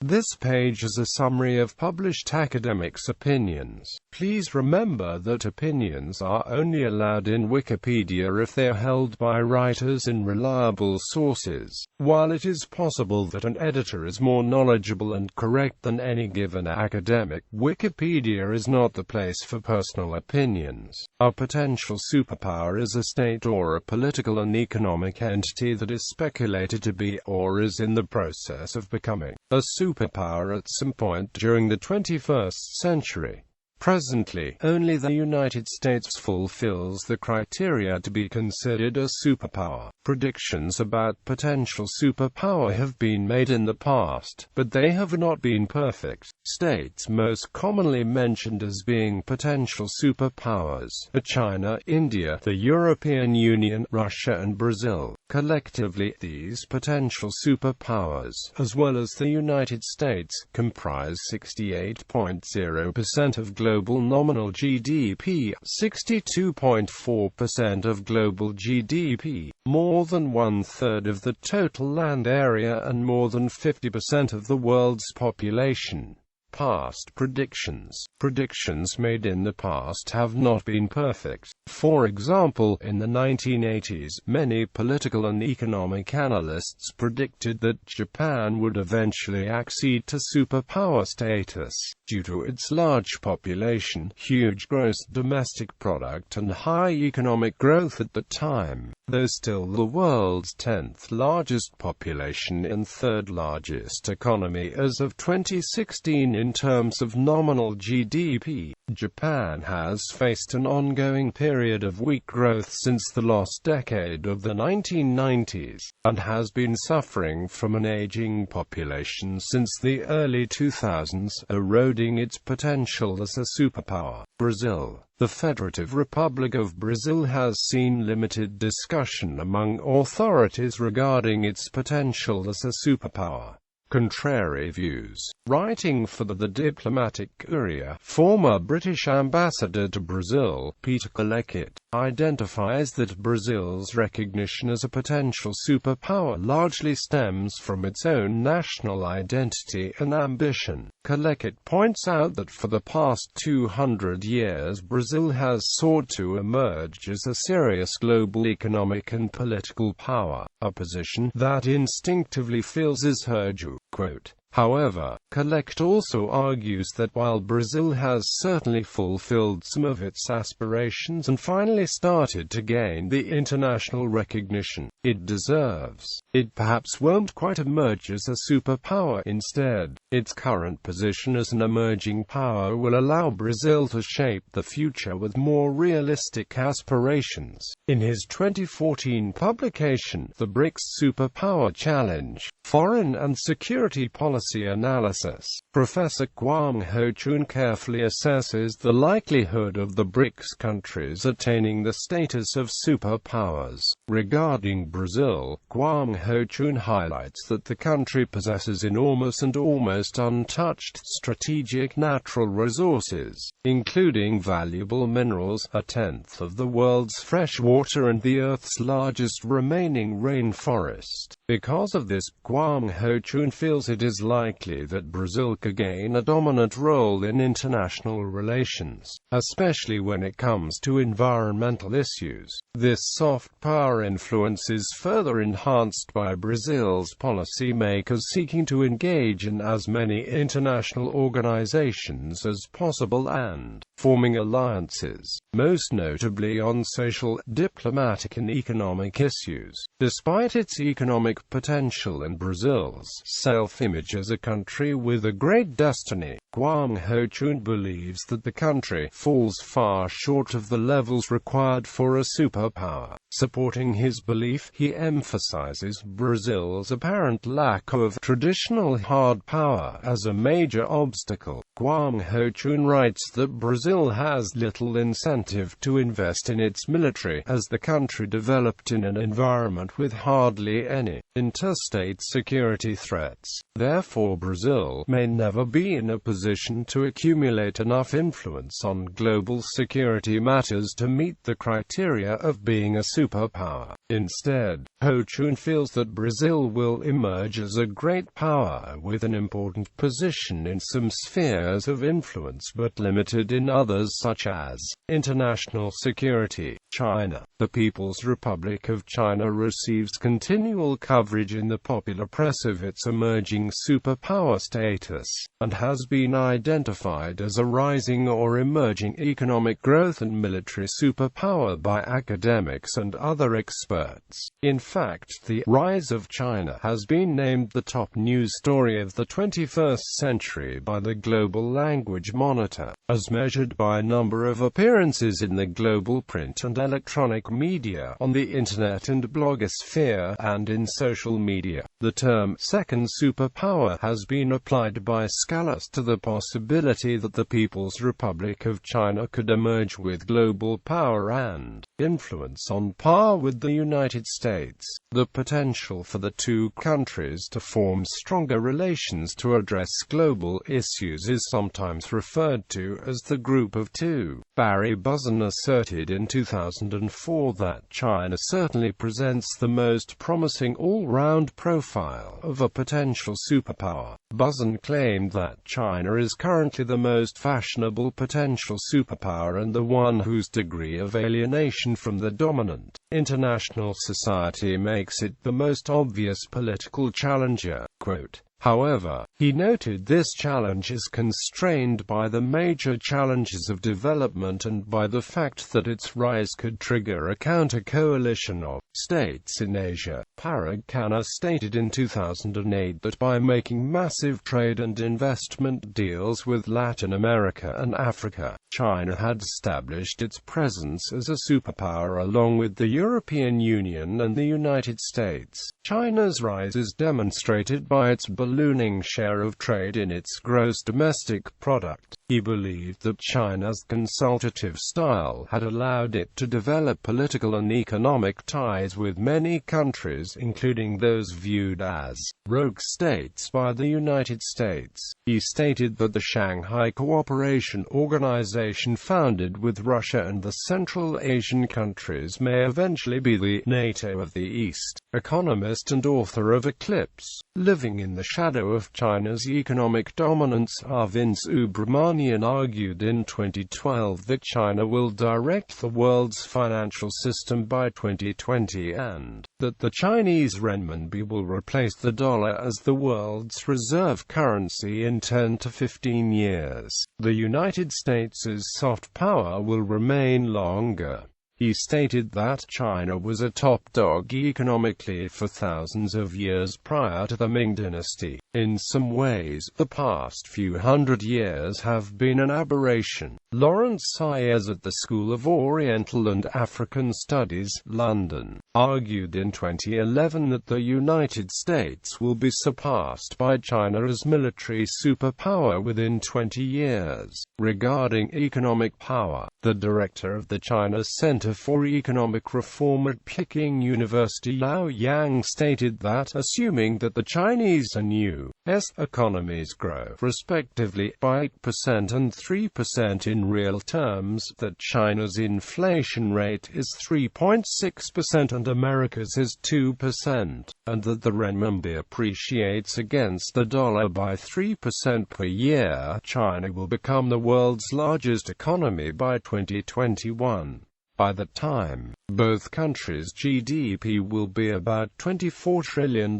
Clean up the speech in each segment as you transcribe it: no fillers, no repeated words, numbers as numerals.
This page is a summary of published academics' opinions. Please remember that opinions are only allowed in Wikipedia if they are held by writers in reliable sources. While it is possible that an editor is more knowledgeable and correct than any given academic, Wikipedia is not the place for personal opinions. A potential superpower is a state or a political and economic entity that is speculated to be, or is in the process of becoming, a superpower at some point during the 21st century. Presently, only the United States fulfills the criteria to be considered a superpower. Predictions about potential superpower have been made in the past, but they have not been perfect. States most commonly mentioned as being potential superpowers are China, India, the European Union, Russia and Brazil. Collectively, these potential superpowers, as well as the United States, comprise 68.0% of global nominal GDP, 62.4% of global GDP, more than one-third of the total land area and more than 50% of the world's population. Past predictions. Predictions made in the past have not been perfect. For example, in the 1980s, many political and economic analysts predicted that Japan would eventually accede to superpower status, due to its large population, huge gross domestic product and high economic growth at the time, though still the world's 10th largest population and third largest economy as of 2016 in terms of nominal GDP. Japan has faced an ongoing period of weak growth since the lost decade of the 1990s, and has been suffering from an aging population since the early 2000s, eroding its potential as a superpower. Brazil. The Federative Republic of Brazil has seen limited discussion among authorities regarding its potential as a superpower. Contrary views. Writing for the Diplomatic Courier, former British ambassador to Brazil, Peter Colleckett, identifies that Brazil's recognition as a potential superpower largely stems from its own national identity and ambition. Colleckett points out that for the past 200 years Brazil has sought to emerge as a serious global economic and political power, a position that instinctively feels is her due. Quote. However, Colleckett also argues that while Brazil has certainly fulfilled some of its aspirations and finally started to gain the international recognition it deserves, it perhaps won't quite emerge as a superpower. Instead, its current position as an emerging power will allow Brazil to shape the future with more realistic aspirations. In his 2014 publication, The BRICS Superpower Challenge, Foreign and Security Policy Analysis, Professor Kwang Ho-chun carefully assesses the likelihood of the BRICS countries attaining the status of superpowers. Regarding Brazil, Kwang Ho-chun highlights that the country possesses enormous and almost untouched strategic natural resources, including valuable minerals, a tenth of the world's fresh water and the Earth's largest remaining rainforest. Because of this, Kwang Ho-chun feels it is likely that Brazil could gain a dominant role in international relations, especially when it comes to environmental issues. This soft power influence is further enhanced by Brazil's policymakers seeking to engage in as many international organizations as possible and forming alliances, most notably on social, diplomatic and economic issues. Despite its economic potential and Brazil's self-image as a country with a great destiny, Kwang Ho-chun believes that the country falls far short of the levels required for a superpower. Supporting his belief, he emphasizes Brazil's apparent lack of traditional hard power as a major obstacle. Guang Ho-chun writes that Brazil has little incentive to invest in its military, as the country developed in an environment with hardly any interstate security threats. Therefore, Brazil may never be in a position to accumulate enough influence on global security matters to meet the criteria of being a superpower. Instead, Ho-chun feels that Brazil will emerge as a great power with an important position in some spheres of influence but limited in others, such as international security. China. The People's Republic of China receives continual coverage in the popular press of its emerging superpower status, and has been identified as a rising or emerging economic growth and military superpower by academics and other experts. In fact, the rise of China has been named the top news story of the 21st century by the Global Language Monitor, as measured by a number of appearances in the global print and electronic media, on the internet and blogosphere, and in social media. The term second superpower has been applied by scholars to the possibility that the People's Republic of China could emerge with global power and influence on par with the United States. The potential for the two countries to form stronger relations to address global issues is sometimes referred to as the Group of Two. Barry Buzan asserted in 2004 that China certainly presents the most promising all-round profile of a potential superpower. Buzan claimed that China is currently the most fashionable potential superpower and the one whose degree of alienation from the dominant international society makes it the most obvious political challenger. Quote, however, he noted this challenge is constrained by the major challenges of development and by the fact that its rise could trigger a counter-coalition of states in Asia. Parag Khanna stated in 2008 that by making massive trade and investment deals with Latin America and Africa, China had established its presence as a superpower along with the European Union and the United States. China's rise is demonstrated by its ballooning share of trade in its gross domestic product. He believed that China's consultative style had allowed it to develop political and economic ties with many countries, including those viewed as rogue states by the United States. He stated that the Shanghai Cooperation Organization, founded with Russia and the Central Asian countries, may eventually be the NATO of the East. Economist and author of Eclipse, Living in the Shadow of China's Economic Dominance, Arvind Subramanian argued in 2012 that China will direct the world's financial system by 2020 and that the Chinese renminbi will replace the dollar as the world's reserve currency in 10 to 15 years. The United States' soft power will remain longer. He stated that China was a top dog economically for thousands of years prior to the Ming Dynasty. In some ways, the past few hundred years have been an aberration. Lawrence Sayers at the School of Oriental and African Studies, London, argued in 2011 that the United States will be surpassed by China as military superpower within 20 years. Regarding economic power, the director of the China Center for Economic Reform at Peking University, Lao Yang, stated that, assuming that the Chinese and U.S. economies grow respectively by 8% and 3% in real terms, that China's inflation rate is 3.6% and America's is 2%, and that the renminbi appreciates against the dollar by 3% per year, China will become the world's largest economy by 2021. By that time, both countries' GDP will be about $24 trillion.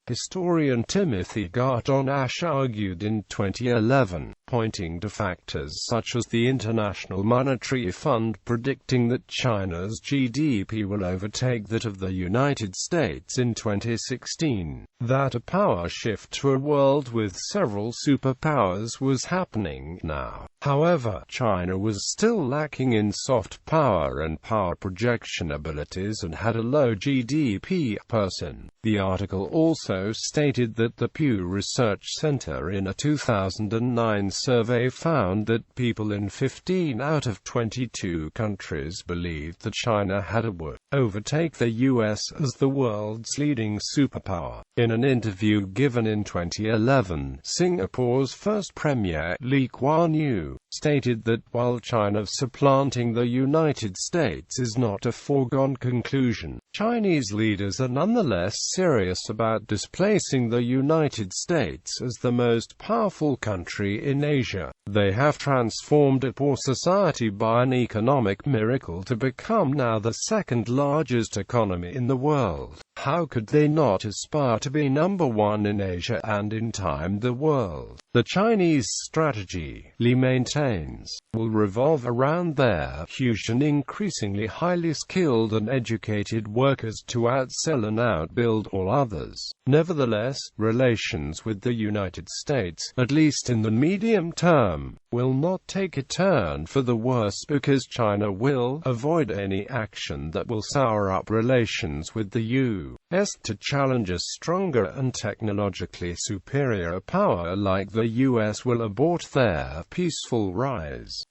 Historian Timothy Garton Ash argued in 2011, pointing to factors such as the International Monetary Fund predicting that China's GDP will overtake that of the United States in 2016, that a power shift to a world with several superpowers was happening now. However, China was still lacking in soft power and power projection abilities and had a low GDP per person. The article also stated that the Pew Research Center in a 2009 survey found that people in 15 out of 22 countries believed that China would overtake the US as the world's leading superpower. In an interview given in 2011, Singapore's first Premier, Lee Kuan Yew, stated that while China supplanting the United States is not a foregone conclusion, Chinese leaders are nonetheless serious about displacing the United States as the most powerful country in Asia. They have transformed a poor society by an economic miracle to become now the second largest economy in the world. How could they not aspire to be number one in Asia and in time the world? The Chinese strategy, Li maintains, will revolve around their huge and increasingly highly skilled and educated workers to outsell and outbuild all others. Nevertheless, relations with the United States, at least in the medium term, will not take a turn for the worse because China will avoid any action that will sour up relations with the U.S. to challenge a stronger and technologically superior power like the U.S. will abort their peaceful rise.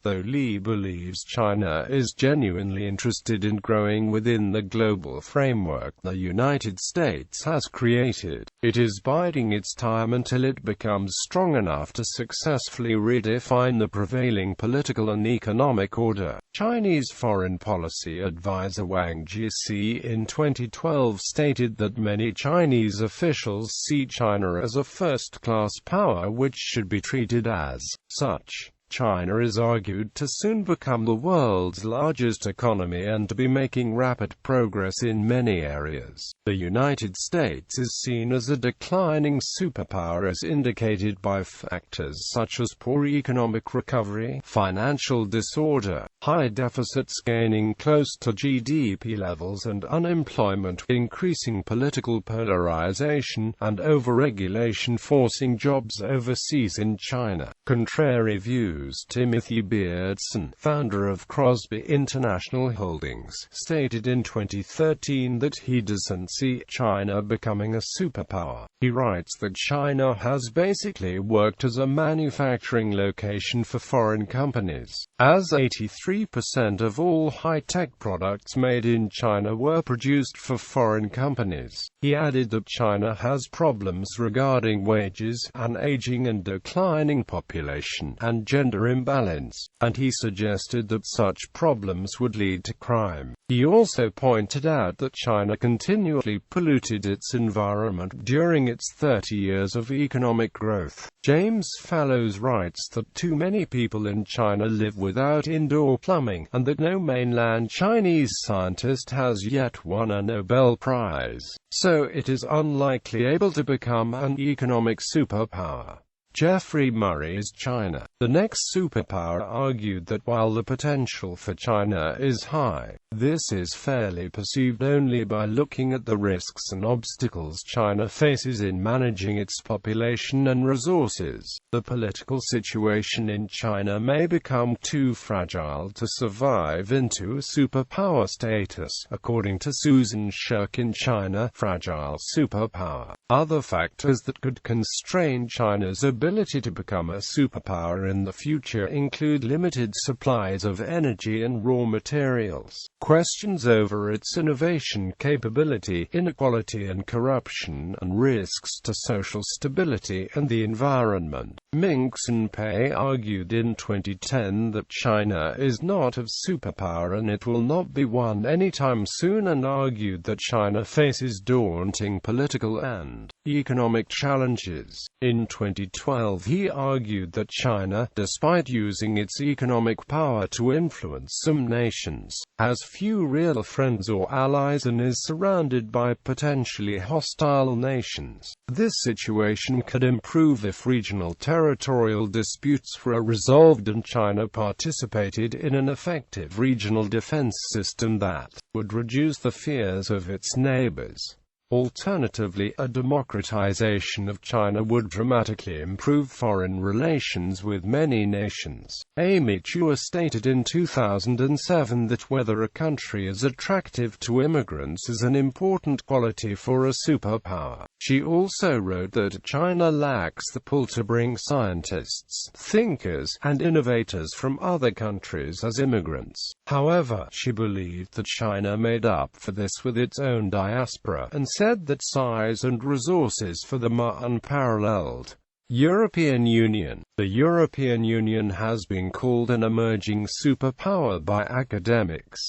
Though Li believes China is genuinely interested in growing within the global framework the United States has created, it is biding its time until it becomes strong enough to successfully redefine the prevailing political and economic order. Chinese foreign policy advisor Wang Jiechi in 2012 stated that many Chinese officials see China as a first-class power which should be treated as such. China is argued to soon become the world's largest economy and to be making rapid progress in many areas. The United States is seen as a declining superpower as indicated by factors such as poor economic recovery, financial disorder, high deficits gaining close to GDP levels and unemployment, increasing political polarization, and overregulation forcing jobs overseas in China. Contrary views. Timothy Beardson, founder of Crosby International Holdings, stated in 2013 that he doesn't see China becoming a superpower. He writes that China has basically worked as a manufacturing location for foreign companies, as 83% of all high-tech products made in China were produced for foreign companies. He added that China has problems regarding wages, an aging and declining population, and gender imbalance, and he suggested that such problems would lead to crime. He also pointed out that China continually polluted its environment during its 30 years of economic growth. James Fallows writes that too many people in China live without indoor plumbing, and that no mainland Chinese scientist has yet won a Nobel Prize, so it is unlikely able to become an economic superpower. Jeffrey Murray's China, the next superpower, argued that while the potential for China is high, this is fairly perceived only by looking at the risks and obstacles China faces in managing its population and resources. The political situation in China may become too fragile to survive into a superpower status, according to Susan Shirk in China, Fragile Superpower. Other factors that could constrain China's ability to become a superpower in the future include limited supplies of energy and raw materials, questions over its innovation capability, inequality and corruption, and risks to social stability and the environment. Minx and Pei argued in 2010 that China is not a superpower and it will not be one anytime soon, and argued that China faces daunting political and economic challenges. In 2012, he argued that China, despite using its economic power to influence some nations, has few real friends or allies and is surrounded by potentially hostile nations. This situation could improve if regional territorial disputes were resolved and China participated in an effective regional defense system that would reduce the fears of its neighbors. Alternatively, a democratization of China would dramatically improve foreign relations with many nations. Amy Chua stated in 2007 that whether a country is attractive to immigrants is an important quality for a superpower. She also wrote that China lacks the pull to bring scientists, thinkers, and innovators from other countries as immigrants. However, she believed that China made up for this with its own diaspora, and said that size and resources for them are unparalleled. European Union. The European Union has been called an emerging superpower by academics.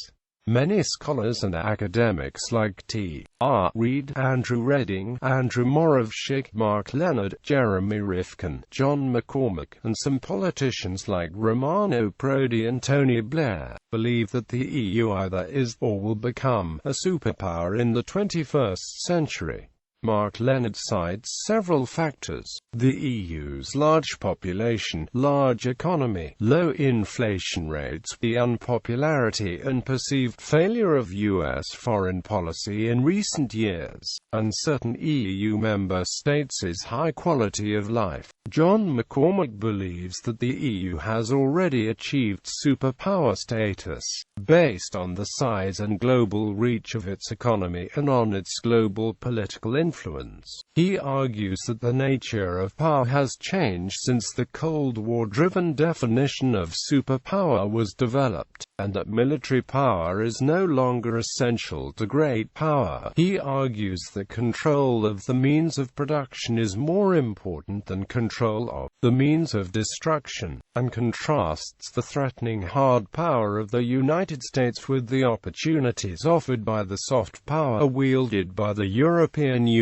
Many scholars and academics like T.R. Reid, Andrew Redding, Andrew Moravcsik, Mark Leonard, Jeremy Rifkin, John McCormack, and some politicians like Romano Prodi and Tony Blair believe that the EU either is, or will become, a superpower in the 21st century. Mark Leonard cites several factors: the EU's large population, large economy, low inflation rates, the unpopularity and perceived failure of US foreign policy in recent years, and certain EU member states' high quality of life. John McCormack believes that the EU has already achieved superpower status, based on the size and global reach of its economy and on its global political influence. He argues that the nature of power has changed since the Cold War-driven definition of superpower was developed, and that military power is no longer essential to great power. He argues that control of the means of production is more important than control of the means of destruction, and contrasts the threatening hard power of the United States with the opportunities offered by the soft power wielded by the European Union.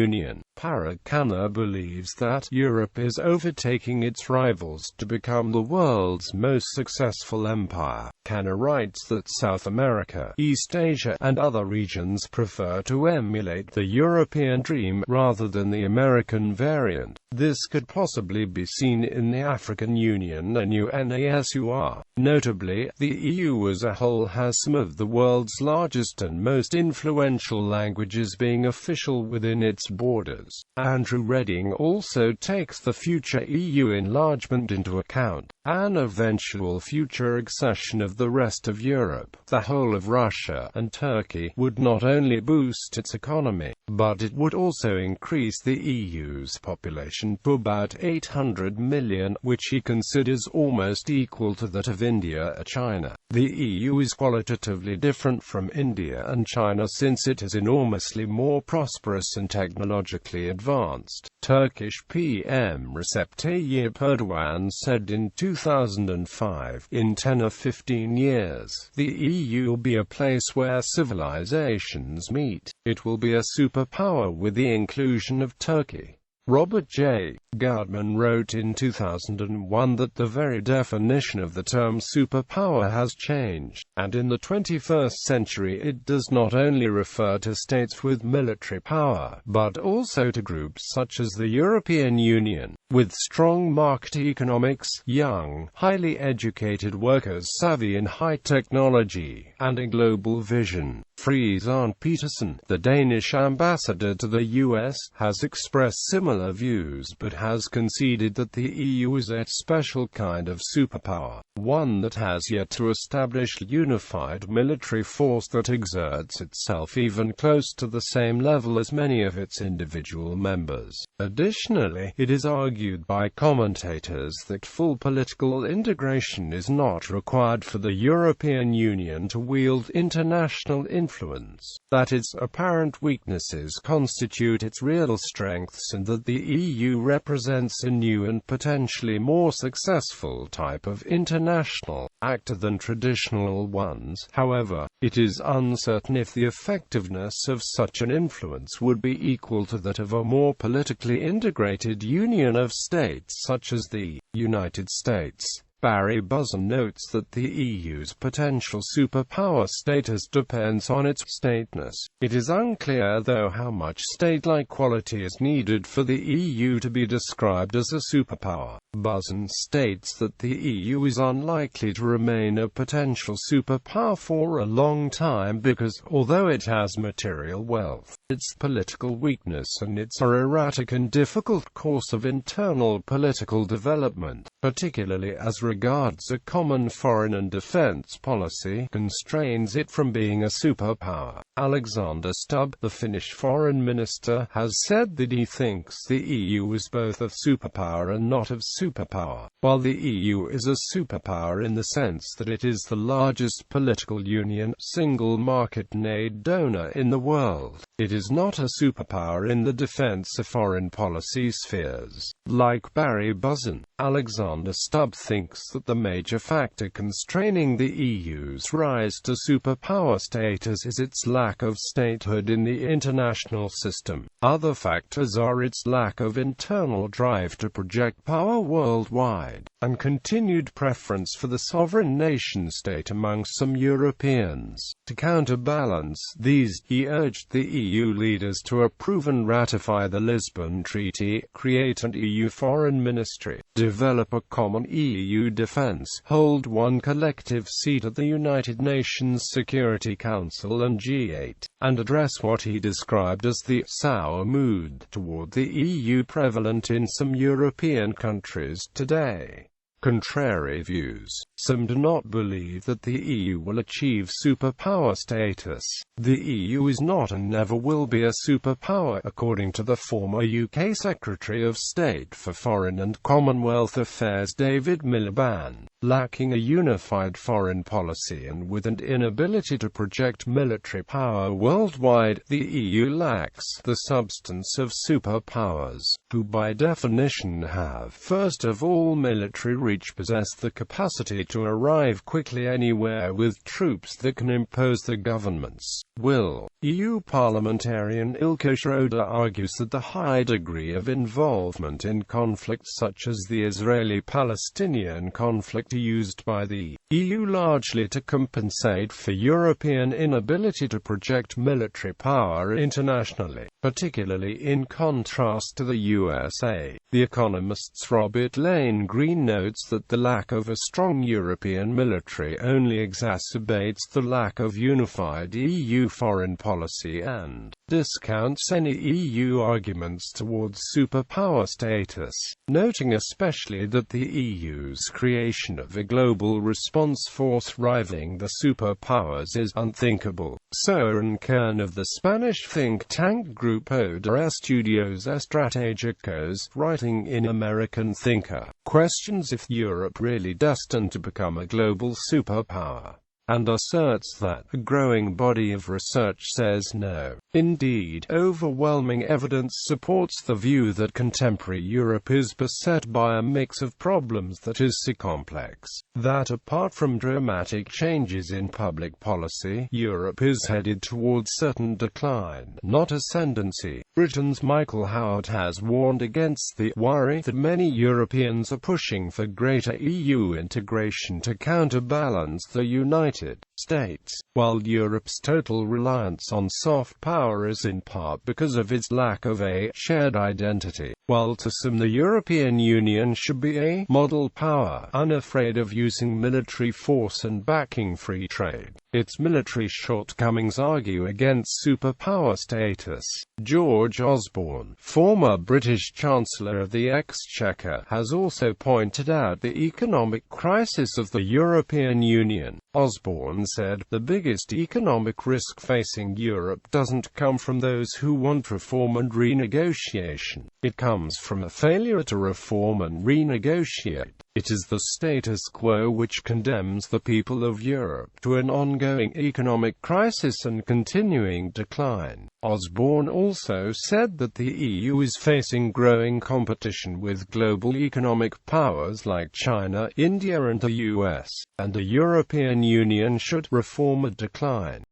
Parag Khanna believes that Europe is overtaking its rivals to become the world's most successful empire. Khanna writes that South America, East Asia, and other regions prefer to emulate the European dream rather than the American variant. This could possibly be seen in the African Union and UNASUR. Notably, the EU as a whole has some of the world's largest and most influential languages being official within its borders. Andrew Redding also takes the future EU enlargement into account. An eventual future accession of the rest of Europe, the whole of Russia, and Turkey would not only boost its economy, but it would also increase the EU's population to about 800 million, which he considers almost equal to that of India or China. The EU is qualitatively different from India and China since it is enormously more prosperous and technologically advanced. Turkish PM Recep Tayyip Erdogan said in 2005, "In 10 or 15 years, the EU will be a place where civilizations meet. It will be a superpower with the inclusion of Turkey." Robert J. Gardman wrote in 2001 that the very definition of the term superpower has changed, and in the 21st century it does not only refer to states with military power, but also to groups such as the European Union, with strong market economics, young, highly educated workers savvy in high technology, and a global vision. Friis Arne Petersen, the Danish ambassador to the US, has expressed similar views but has conceded that the EU is a special kind of superpower, one that has yet to establish a unified military force that exerts itself even close to the same level as many of its individual members. Additionally, it is argued by commentators that full political integration is not required for the European Union to wield international influence, that its apparent weaknesses constitute its real strengths, and that the EU represents a new and potentially more successful type of international actor than traditional ones. However, it is uncertain if the effectiveness of such an influence would be equal to that of a more politically integrated union of states such as the United States. Barry Buzan notes that the EU's potential superpower status depends on its stateness. It is unclear though how much state-like quality is needed for the EU to be described as a superpower. Buzan states that the EU is unlikely to remain a potential superpower for a long time because, although it has material wealth, its political weakness and its erratic and difficult course of internal political development, particularly as regards a common foreign and defense policy, constrains it from being a superpower. Alexander Stubb, the Finnish foreign minister, has said that he thinks the EU is both a superpower and not a superpower. While the EU is a superpower in the sense that it is the largest political union, single market and aid donor in the world, it is not a superpower in the defense or foreign policy spheres. Like Barry Buzan, Alexander Stubb thinks that the major factor constraining the EU's rise to superpower status is its lack of statehood in the international system. Other factors are its lack of internal drive to project power worldwide, and continued preference for the sovereign nation-state among some Europeans. To counterbalance these, he urged the EU leaders to approve and ratify the Lisbon Treaty, create an EU foreign ministry, develop a common EU defense, hold one collective seat at the United Nations Security Council and G8, and address what he described as the sour mood toward the EU prevalent in some European countries today. Contrary views. Some do not believe that the EU will achieve superpower status. The EU is not and never will be a superpower, according to the former UK Secretary of State for Foreign and Commonwealth Affairs David Miliband. Lacking a unified foreign policy and with an inability to project military power worldwide, the EU lacks the substance of superpowers, who by definition have, first of all, military reach, possess the capacity to arrive quickly anywhere with troops that can impose the government's will. EU parliamentarian Ilke Schroeder argues that the high degree of involvement in conflicts such as the Israeli-Palestinian conflict used by the EU largely to compensate for European inability to project military power internationally, particularly in contrast to the USA. The Economist's Robert Lane Green notes that the lack of a strong European military only exacerbates the lack of unified EU foreign policy and discounts any EU arguments towards superpower status, noting especially that the EU's creation of a global response force rivaling the superpowers is unthinkable. Soren Kern of the Spanish think tank Grupo de Estudios Estratégicos, writing in American Thinker, questions if Europe really destined to become a global superpower, and asserts that a growing body of research says no. Indeed, overwhelming evidence supports the view that contemporary Europe is beset by a mix of problems that is so complex, that apart from dramatic changes in public policy, Europe is headed towards certain decline, not ascendancy. Britain's Michael Howard has warned against the worry that many Europeans are pushing for greater EU integration to counterbalance the United States, while Europe's total reliance on soft power is in part because of its lack of a shared identity, while to some the European Union should be a model power, unafraid of using military force and backing free trade. Its military shortcomings argue against superpower status. George Osborne, former British Chancellor of the Exchequer, has also pointed out the economic crisis of the European Union. Osborne said, "The biggest economic risk facing Europe doesn't come from those who want reform and renegotiation. It comes from a failure to reform and renegotiate. It is the status quo which condemns the people of Europe to an ongoing economic crisis and continuing decline." Osborne also said that the EU is facing growing competition with global economic powers like China, India and the US, and the European Union should reform or decline.